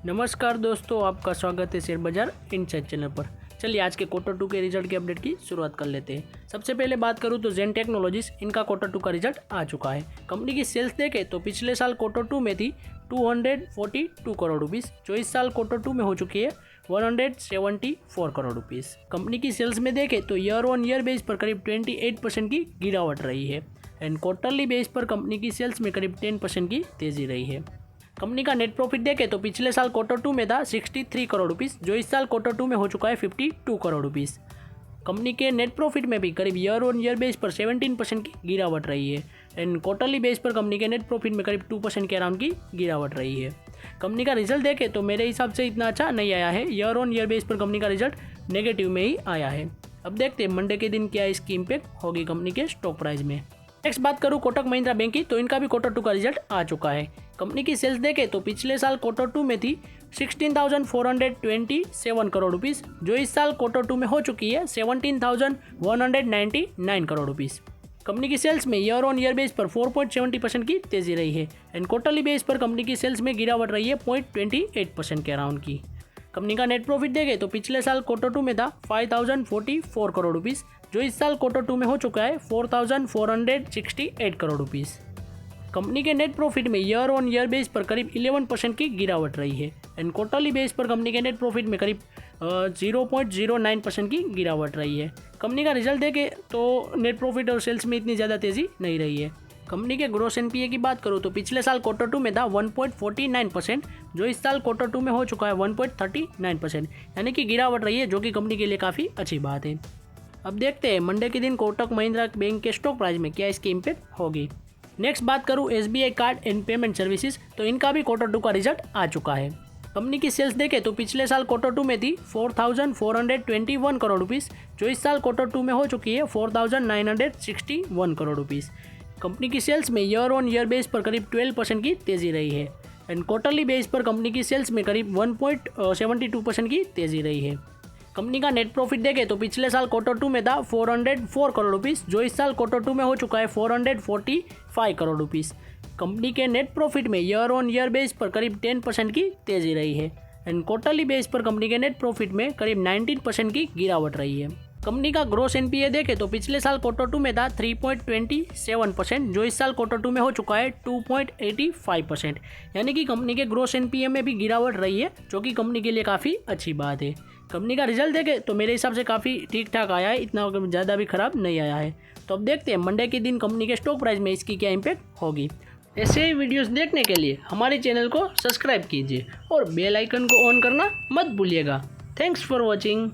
नमस्कार दोस्तों, आपका स्वागत है शेयर बाजार इनसाइड चैनल पर। चलिए आज के क्वार्टर 2 के रिजल्ट के अपडेट की शुरुआत कर लेते हैं। सबसे पहले बात करूं तो जेन टेक्नोलॉजीज, इनका क्वार्टर 2 का रिजल्ट आ चुका है। कंपनी की सेल्स देखें तो पिछले साल क्वार्टर 2 में थी 242 करोड़ रुपीज़, जो इस साल क्वार्टर 2 में हो चुकी है 174 करोड़ रुपीज़। कंपनी की सेल्स में देखें तो ईयर ऑन ईयर बेस पर करीब 28% की गिरावट रही है एंड क्वार्टरली बेस पर कंपनी की सेल्स में करीब 10% की तेजी रही है। कंपनी का नेट प्रॉफिट देखें तो पिछले साल क्वार्टर 2 में था 63 करोड़ रुपीज़, जो इस साल क्वार्टर 2 में हो चुका है 52 करोड़ रुपीज़। कंपनी के नेट प्रॉफिट में भी करीब ईयर ऑन ईयर बेस पर 17% की गिरावट रही है एंड क्वार्टरली बेस पर कंपनी के नेट प्रॉफिट में करीब 2% के अराउंड की गिरावट रही है। कंपनी का रिजल्ट देखें तो मेरे हिसाब से इतना अच्छा नहीं आया है, ईयर ऑन ईयर बेस पर कंपनी का रिजल्ट नेगेटिव में ही आया है। अब देखते हैं मंडे के दिन क्या इसकी इम्पैक्ट होगी कंपनी के स्टॉक प्राइस में। नेक्स्ट बात करूं कोटक महिंद्रा बैंक की, तो इनका भी क्वार्टर 2 का रिजल्ट आ चुका है। कंपनी की सेल्स देखें तो पिछले साल क्वार्टर 2 में थी 16,427 करोड़ रुपीज़, जो इस साल क्वार्टर 2 में हो चुकी है 17,199 करोड़ रुपीज़। कंपनी की सेल्स में ईयर ऑन ईयर बेस पर 4.70% की तेजी रही है एंड क्वार्टरली बेस पर कंपनी की सेल्स में गिरावट रही है 0.28% के अराउंड की। कंपनी का नेट प्रॉफिट देखें तो पिछले साल क्वार्टर 2 में था 5,044 करोड़ रुपीज़, जो इस साल क्वार्टर 2 में हो चुका है 4,468 करोड़ रुपीज़। कंपनी के नेट प्रॉफिट में ईयर ऑन ईयर बेस पर करीब 11% की गिरावट रही है एंड क्वार्टरली बेस पर कंपनी के नेट प्रॉफिट में करीब 0.09% की गिरावट रही है। कंपनी का रिजल्ट देखें तो नेट प्रॉफिट और सेल्स में इतनी ज़्यादा तेज़ी नहीं रही है। कंपनी के ग्रॉस एनपीए की बात करूँ तो पिछले साल क्वार्टर 2 में था 1.49%, जो इस साल क्वार्टर 2 में हो चुका है 1.39%, यानी कि गिरावट रही है, जो कि कंपनी के लिए काफ़ी अच्छी बात है। अब देखते हैं मंडे के दिन कोटक महिंद्रा बैंक के स्टॉक प्राइस में क्या इसकी इम्पैक्ट होगी। नेक्स्ट बात करूँ SBI card and payment services, तो इनका भी क्वार्टर 2 का रिजल्ट आ चुका है। कंपनी की सेल्स देखें तो पिछले साल क्वार्टर 2 में थी 4,421 करोड़ रुपीज़, जो इस साल क्वार्टर 2 में हो चुकी है 4,961 करोड़ रुपीज़। कंपनी की सेल्स में ईयर ऑन ईयर बेस पर करीब 12% की तेज़ी रही है एंड क्वार्टरली बेस पर कंपनी की सेल्स में करीब 1.72% की तेज़ी रही है। कंपनी का नेट प्रॉफिट देखें तो पिछले साल क्वार्टर 2 में था 404 करोड़ रुपीज़, जो इस साल क्वार्टर 2 में हो चुका है 445 करोड़ रुपीज़। कंपनी के नेट प्रॉफिट में ईयर ऑन ईयर बेस पर करीब 10% की तेज़ी रही है एंड क्वार्टरली बेस पर कंपनी के नेट प्रॉफिट में करीब 19% की गिरावट रही है। कंपनी का ग्रॉस एनपीए देखें तो पिछले साल क्वार्टर 2 में था 3.27%, जो इस साल क्वार्टर 2 में हो चुका है 2.85%, यानी कि कंपनी के ग्रॉस एनपीए में भी गिरावट रही है, जो कि कंपनी के लिए काफ़ी अच्छी बात है। कंपनी का रिजल्ट देखें तो मेरे हिसाब से काफ़ी ठीक ठाक आया है, इतना ज़्यादा भी खराब नहीं आया है। तो अब देखते हैं मंडे के दिन कंपनी के स्टॉक प्राइस में इसकी क्या इम्पैक्ट होगी। ऐसे ही वीडियोस देखने के लिए हमारे चैनल को सब्सक्राइब कीजिए और बेल आइकन को ऑन करना मत भूलिएगा। Thanks for watching.